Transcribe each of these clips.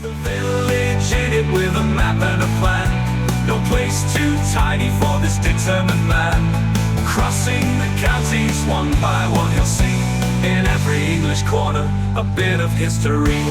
The village in it with a map and a plan. No place too tiny for this determined man. Crossing the counties one by one, you'll see in every English corner a bit of history.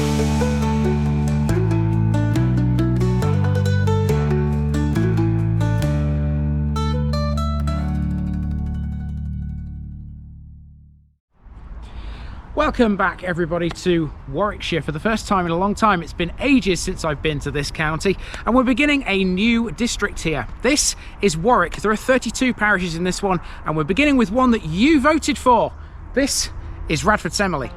Welcome back everybody to Warwickshire for the first time in a long time. It's been ages since I've been to this county, and we're beginning a new district here. This is Warwick. There are 32 parishes in this one, and we're beginning with one that you voted for. This is RADFORD SEMELE.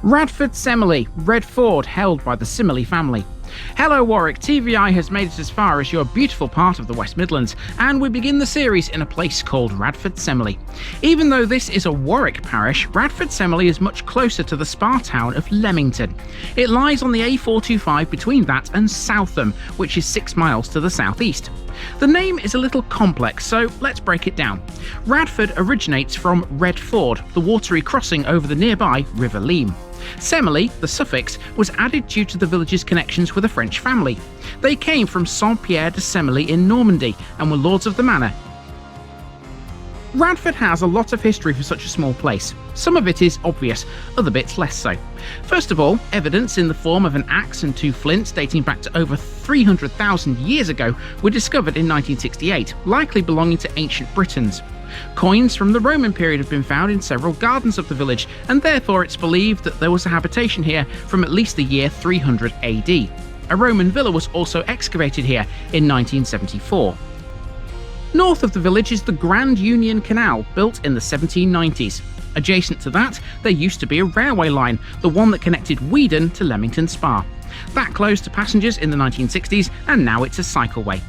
RADFORD SEMELE, Red Ford, held by the Semele family. Hello Warwick, TVI has made it as far as your beautiful part of the West Midlands, and we begin the series in a place called RADFORD SEMELE. Even though this is a Warwick Parish, RADFORD SEMELE is much closer to the spa town of Leamington. It lies on the A425 between that and Southam, which is 6 miles to the southeast. The name is a little complex, so let's break it down. Radford originates from Red Ford, the watery crossing over the nearby River Leam. Semele, the suffix, was added due to the village's connections with a French family. They came from Saint-Pierre de Semele in Normandy and were lords of the manor. Radford has a lot of history for such a small place. Some of it is obvious, other bits less so. First of all, evidence in the form of an axe and 2 flints dating back to over 300,000 years ago were discovered in 1968, likely belonging to ancient Britons. Coins from the Roman period have been found in several gardens of the village, and therefore it's believed that there was a habitation here from at least the year 300 AD. A Roman villa was also excavated here in 1974. North of the village is the Grand Union Canal, built in the 1790s. Adjacent to that, there used to be a railway line, the one that connected Weedon to Leamington Spa. That closed to passengers in the 1960s, and now it's a cycleway.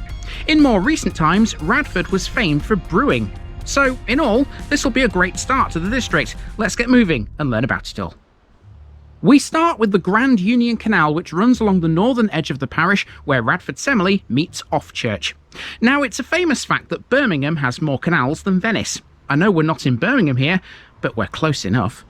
In more recent times, Radford was famed for brewing. So, in all, this will be a great start to the district. Let's get moving and learn about it all. We start with the Grand Union Canal, which runs along the northern edge of the parish where RADFORD SEMELE meets Offchurch. Now, it's a famous fact that Birmingham has more canals than Venice. I know we're not in Birmingham here, but we're close enough.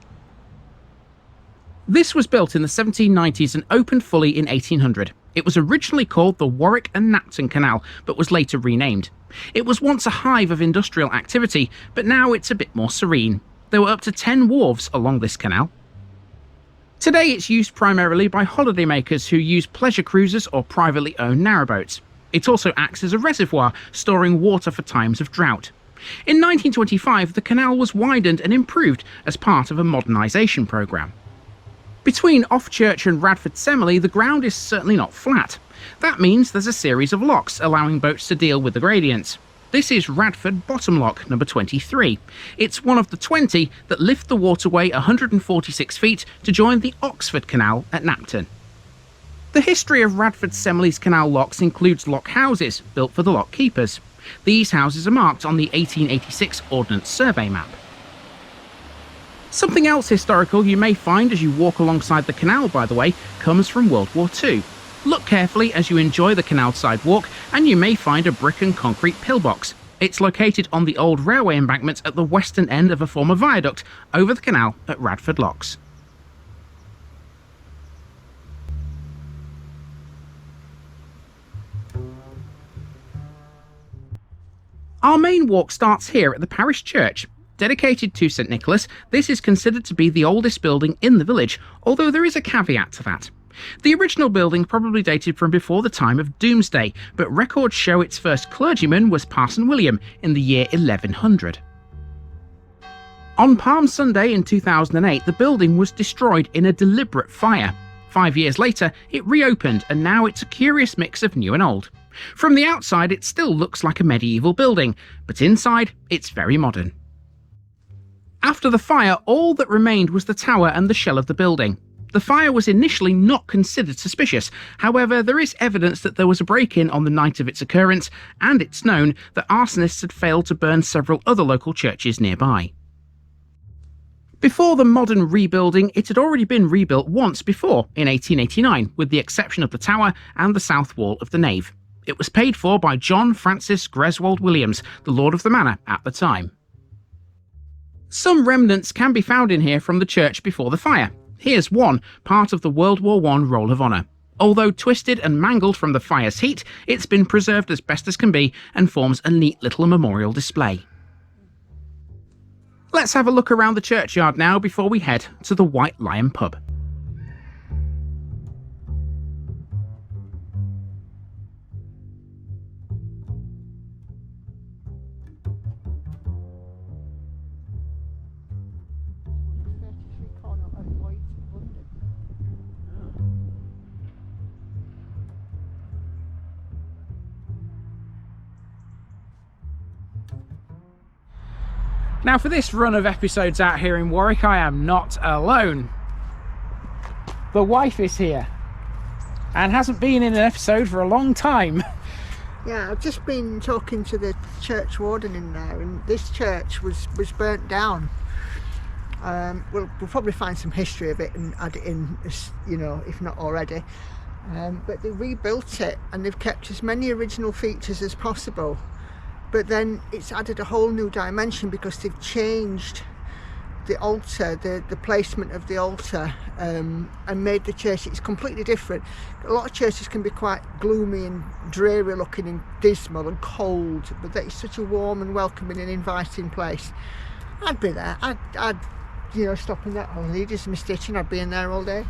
This was built in the 1790s and opened fully in 1800. It was originally called the Warwick and Knapton Canal, but was later renamed. It was once a hive of industrial activity, but now it's a bit more serene. There were up to 10 wharves along this canal. Today it's used primarily by holidaymakers who use pleasure cruisers or privately owned narrowboats. It also acts as a reservoir, storing water for times of drought. In 1925, the canal was widened and improved as part of a modernisation programme. Between Offchurch and RADFORD SEMELE, the ground is certainly not flat. That means there's a series of locks allowing boats to deal with the gradients. This is Radford Bottom Lock number 23. It's one of the 20 that lift the waterway 146 feet to join the Oxford Canal at Knapton. The history of RADFORD SEMELE's canal locks includes lock houses built for the lock keepers. These houses are marked on the 1886 Ordnance Survey map. Something else historical you may find as you walk alongside the canal, by the way, comes from World War II. Look carefully as you enjoy the canal side walk, and you may find a brick and concrete pillbox. It's located on the old railway embankment at the western end of a former viaduct over the canal at Radford Locks. Our main walk starts here at the parish church. Dedicated to St Nicholas, this is considered to be the oldest building in the village, although there is a caveat to that. The original building probably dated from before the time of Doomsday, but records show its first clergyman was Parson William in the year 1100. On Palm Sunday in 2008, the building was destroyed in a deliberate fire. 5 years later, it reopened, and now it's a curious mix of new and old. From the outside, it still looks like a medieval building, but inside, it's very modern. After the fire, all that remained was the tower and the shell of the building. The fire was initially not considered suspicious. However, there is evidence that there was a break-in on the night of its occurrence, and it's known that arsonists had failed to burn several other local churches nearby. Before the modern rebuilding, it had already been rebuilt once before, in 1889, with the exception of the tower and the south wall of the nave. It was paid for by John Francis Greswold Williams, the lord of the manor at the time. Some remnants can be found in here from the church before the fire. Here's one, part of the World War I Roll of Honour. Although twisted and mangled from the fire's heat, it's been preserved as best as can be and forms a neat little memorial display. Let's have a look around the churchyard now before we head to the White Lion pub. Now, for this run of episodes out here in Warwick, I am not alone. The wife is here and hasn't been in an episode for a long time. Yeah, I've just been talking to the church warden in there, and this church was burnt down. We'll probably find some history of it and add it in, you know, if not already. But they rebuilt it and they've kept as many original features as possible. But then it's added a whole new dimension because they've changed the altar, the placement of the altar, and made the church, it's completely different. A lot of churches can be quite gloomy and dreary looking and dismal and cold, but that is such a warm and welcoming and inviting place. I'd be there. I'd you know, stop in that hole, just my stitching, I'd be in there all day.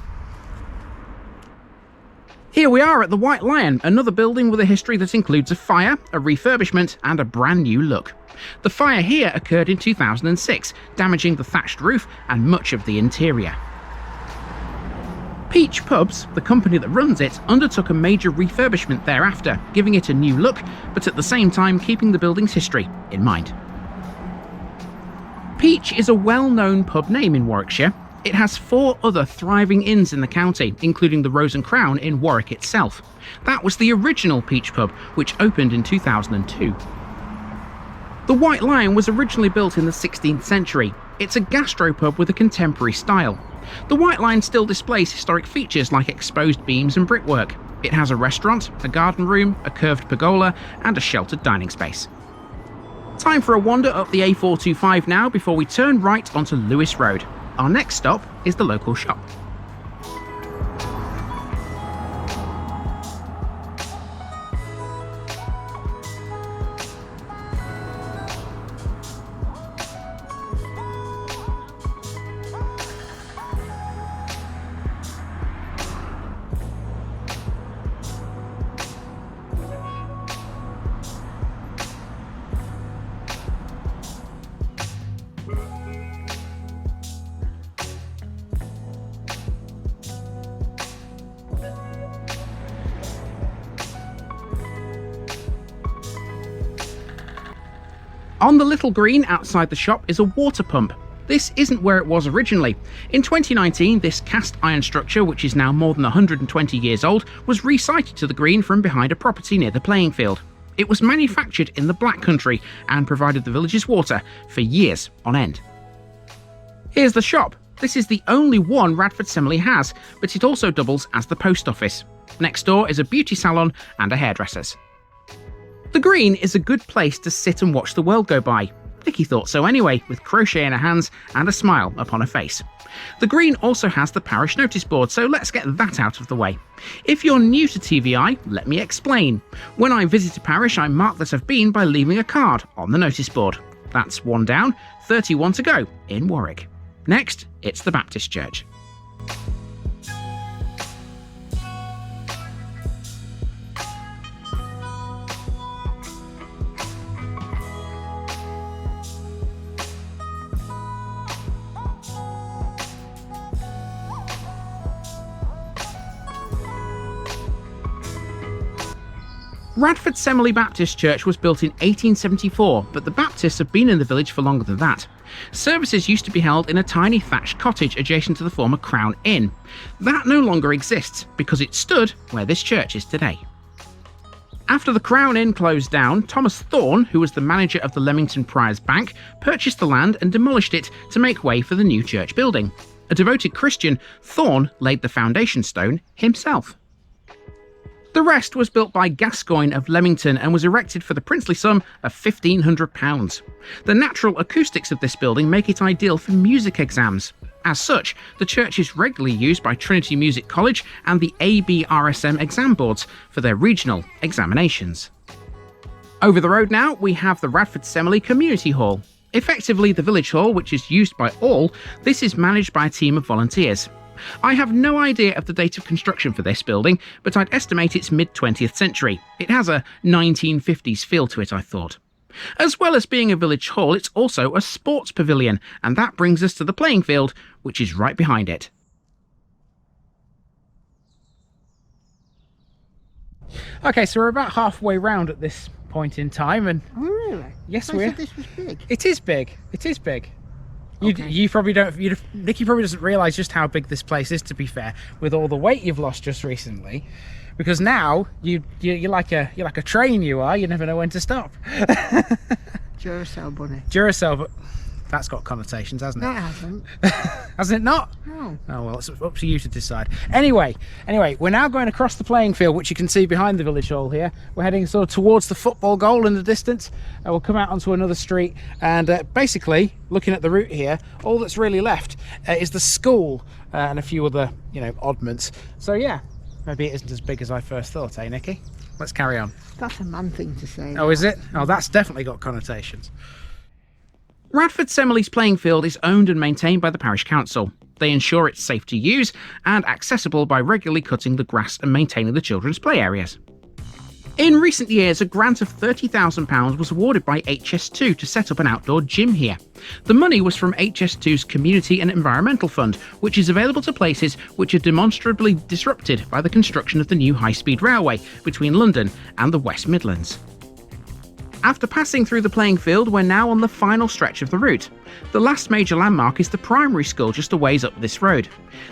Here we are at the White Lion, another building with a history that includes a fire, a refurbishment and a brand new look. The fire here occurred in 2006, damaging the thatched roof and much of the interior. Peach Pubs, the company that runs it, undertook a major refurbishment thereafter, giving it a new look, but at the same time keeping the building's history in mind. Peach is a well-known pub name in Warwickshire. It has 4 other thriving inns in the county, including the Rose and Crown in Warwick itself. That was the original Peach Pub, which opened in 2002. The White Lion was originally built in the 16th century. It's a gastropub with a contemporary style. The White Lion still displays historic features like exposed beams and brickwork. It has a restaurant, a garden room, a curved pergola, and a sheltered dining space. Time for a wander up the A425 now before we turn right onto Lewis Road. Our next stop is the local shop. On the little green outside the shop is a water pump. This isn't where it was originally. In 2019, this cast iron structure, which is now more than 120 years old, was resited to the green from behind a property near the playing field. It was manufactured in the Black Country and provided the village's water for years on end. Here's the shop. This is the only one RADFORD SEMELE has, but it also doubles as the post office. Next door is a beauty salon and a hairdresser's. The green is a good place to sit and watch the world go by. Vicky thought so anyway, with crochet in her hands and a smile upon her face. The green also has the parish notice board, so let's get that out of the way. If you're new to TVI, let me explain. When I visit a parish, I mark that I've been by leaving a card on the notice board. That's 1 down, 31 to go in Warwick. Next, it's the Baptist Church. Radford Semele Baptist Church was built in 1874, but the Baptists have been in the village for longer than that. Services used to be held in a tiny thatched cottage adjacent to the former Crown Inn. That no longer exists because it stood where this church is today. After the Crown Inn closed down, Thomas Thorne, who was the manager of the Leamington Priors Bank, purchased the land and demolished it to make way for the new church building. A devoted Christian, Thorne laid the foundation stone himself. The rest was built by Gascoigne of Leamington and was erected for the princely sum of £1,500. The natural acoustics of this building make it ideal for music exams. As such, the church is regularly used by Trinity Music College and the ABRSM exam boards for their regional examinations. Over the road now, we have the Radford Semele Community Hall. Effectively the village hall, which is used by all, this is managed by a team of volunteers. I have no idea of the date of construction for this building, but I'd estimate it's mid-20th century. It has a 1950s feel to it, I thought. As well as being a village hall, it's also a sports pavilion, and that brings us to the playing field, which is right behind it. Okay, so we're about halfway round at this point in time, and Oh, really? yes, I we're. said this was big. It is big. It is big. Okay. You probably don't. Nikki probably doesn't realise just how big this place is. To be fair, with all the weight you've lost just recently, because now you're like a train. You are. You never know when to stop. Duracell bunny. Duracell, but that's got connotations, hasn't it? No, it hasn't. Hasn't it not? No. Oh well, it's up to you to decide. Anyway, we're now going across the playing field, which you can see behind the village hall here. We're heading sort of towards the football goal in the distance. We'll come out onto another street, and basically, looking at the route here, all that's really left is the school and a few other, oddments. So yeah, maybe it isn't as big as I first thought, eh, Nikki? Let's carry on. That's a man thing to say. Oh, is it? Oh, that's definitely got connotations. Radford Semele's playing field is owned and maintained by the parish council. They ensure it's safe to use and accessible by regularly cutting the grass and maintaining the children's play areas. In recent years, a grant of £30,000 was awarded by HS2 to set up an outdoor gym here. The money was from HS2's Community and Environmental Fund, which is available to places which are demonstrably disrupted by the construction of the new high-speed railway between London and the West Midlands. After passing through the playing field, we're now on the final stretch of the route. The last major landmark is the primary school just a ways up this road.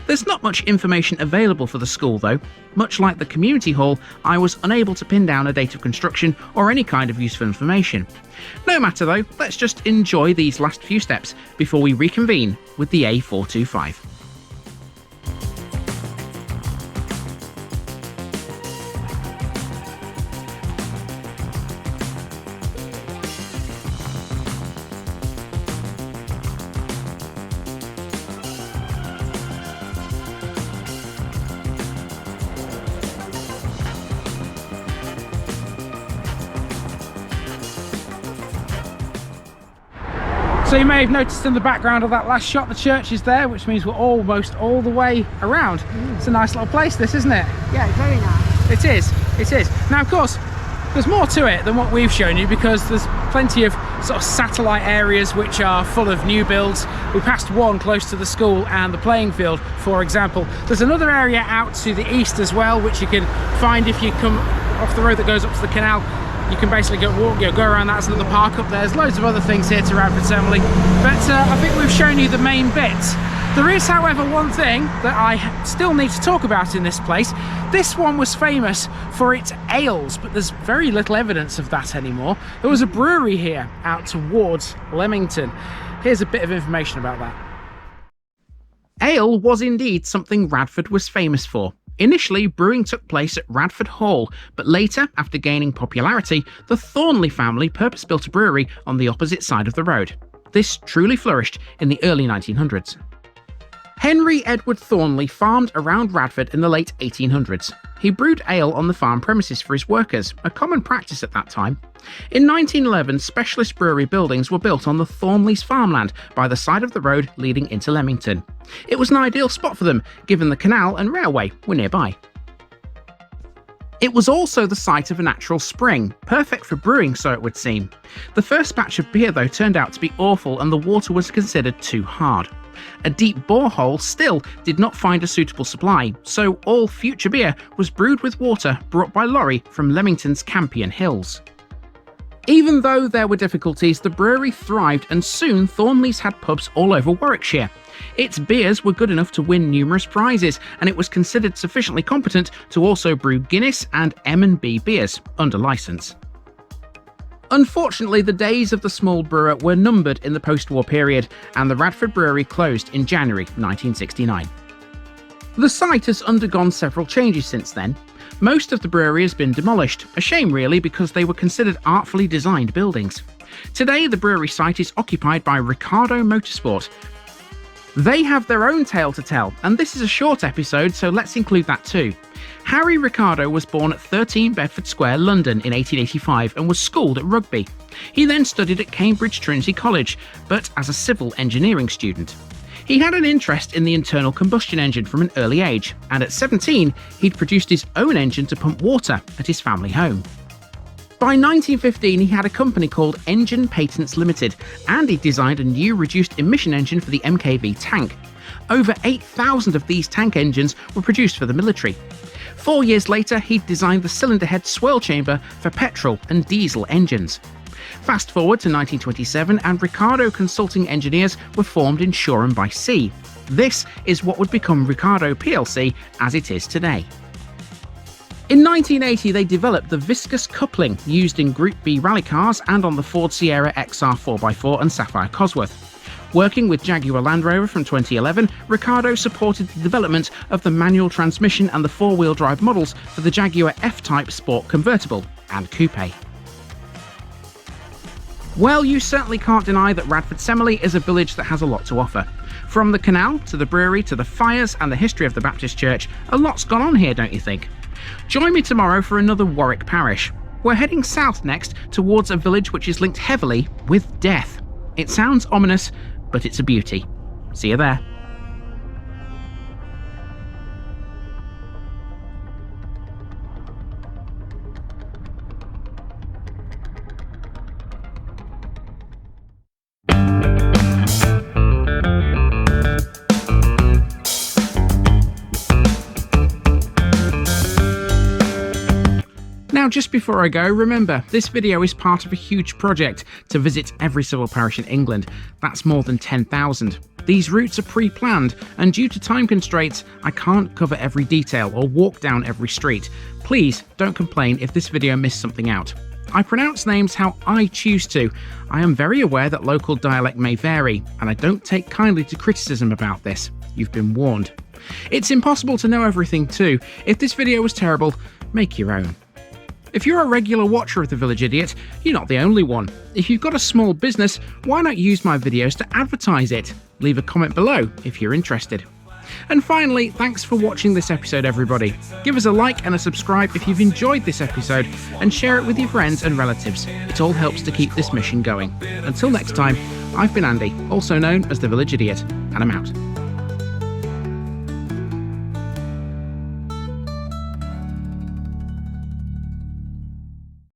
There's not much information available for the school though. Much like the community hall, I was unable to pin down a date of construction or any kind of useful information. No matter though, let's just enjoy these last few steps before we reconvene with the A425. So you may have noticed in the background of that last shot, the church is there, which means we're almost all the way around. It's a nice little place, this, isn't it? Yeah, it's very nice. It is, it is. Now, of course, there's more to it than what we've shown you because there's plenty of sort of satellite areas which are full of new builds. We passed one close to the school and the playing field, for example. There's another area out to the east as well, which you can find if you come off the road that goes up to the canal. You can basically go around that. There's another park up there. There's loads of other things here to Radford Semele, but I think we've shown you the main bits. There is, however, one thing that I still need to talk about in this place. This one was famous for its ales, but there's very little evidence of that anymore. There was a brewery here out towards Leamington. Here's a bit of information about that. Ale was indeed something Radford was famous for. Initially, brewing took place at Radford Hall, but later, after gaining popularity, the Thornley family purpose-built a brewery on the opposite side of the road. This truly flourished in the early 1900s. Henry Edward Thornley farmed around Radford in the late 1800s. He brewed ale on the farm premises for his workers, a common practice at that time. In 1911, specialist brewery buildings were built on the Thornleys' farmland by the side of the road leading into Leamington. It was an ideal spot for them, given the canal and railway were nearby. It was also the site of a natural spring, perfect for brewing, so it would seem. The first batch of beer, though, turned out to be awful and the water was considered too hard. A deep borehole still did not find a suitable supply, so all future beer was brewed with water brought by lorry from Leamington's Campion Hills. Even though there were difficulties, the brewery thrived and soon Thornley's had pubs all over Warwickshire. Its beers were good enough to win numerous prizes, and it was considered sufficiently competent to also brew Guinness and M&B beers under licence. Unfortunately, the days of the small brewer were numbered in the post-war period, and the Radford Brewery closed in January 1969. The site has undergone several changes since then. Most of the brewery has been demolished, a shame really because they were considered artfully designed buildings. Today the brewery site is occupied by Ricardo Motorsport. They have their own tale to tell, and this is a short episode, so let's include that too. Harry Ricardo was born at 13 Bedford Square, London in 1885 and was schooled at Rugby. He then studied at Cambridge Trinity College, but as a civil engineering student. He had an interest in the internal combustion engine from an early age, and at 17 he'd produced his own engine to pump water at his family home. By 1915 he had a company called Engine Patents Limited, and he designed a new reduced emission engine for the MKV tank. Over 8,000 of these tank engines were produced for the military. 4 years later he'd designed the cylinder head swirl chamber for petrol and diesel engines. Fast forward to 1927 and Ricardo Consulting Engineers were formed in Shoreham by Sea. This is what would become Ricardo plc as it is today. In 1980 they developed the viscous coupling used in Group B rally cars and on the Ford Sierra XR 4x4 and Sapphire Cosworth. Working with Jaguar Land Rover from 2011, Ricardo supported the development of the manual transmission and the four-wheel drive models for the Jaguar F-Type Sport Convertible and Coupe. Well, you certainly can't deny that Radford Semele is a village that has a lot to offer. From the canal, to the brewery, to the fires and the history of the Baptist Church, a lot's gone on here, don't you think? Join me tomorrow for another Warwick Parish. We're heading south next towards a village which is linked heavily with death. It sounds ominous, but it's a beauty. See you there. Now, just before I go, remember, this video is part of a huge project to visit every civil parish in England. That's more than 10,000. These routes are pre-planned, and due to time constraints, I can't cover every detail or walk down every street. Please don't complain if this video missed something out. I pronounce names how I choose to. I am very aware that local dialect may vary, and I don't take kindly to criticism about this. You've been warned. It's impossible to know everything too. If this video was terrible, make your own. If you're a regular watcher of The Village Idiot, you're not the only one. If you've got a small business, why not use my videos to advertise it? Leave a comment below if you're interested. And finally, thanks for watching this episode, everybody. Give us a like and a subscribe if you've enjoyed this episode, and share it with your friends and relatives. It all helps to keep this mission going. Until next time, I've been Andy, also known as The Village Idiot, and I'm out.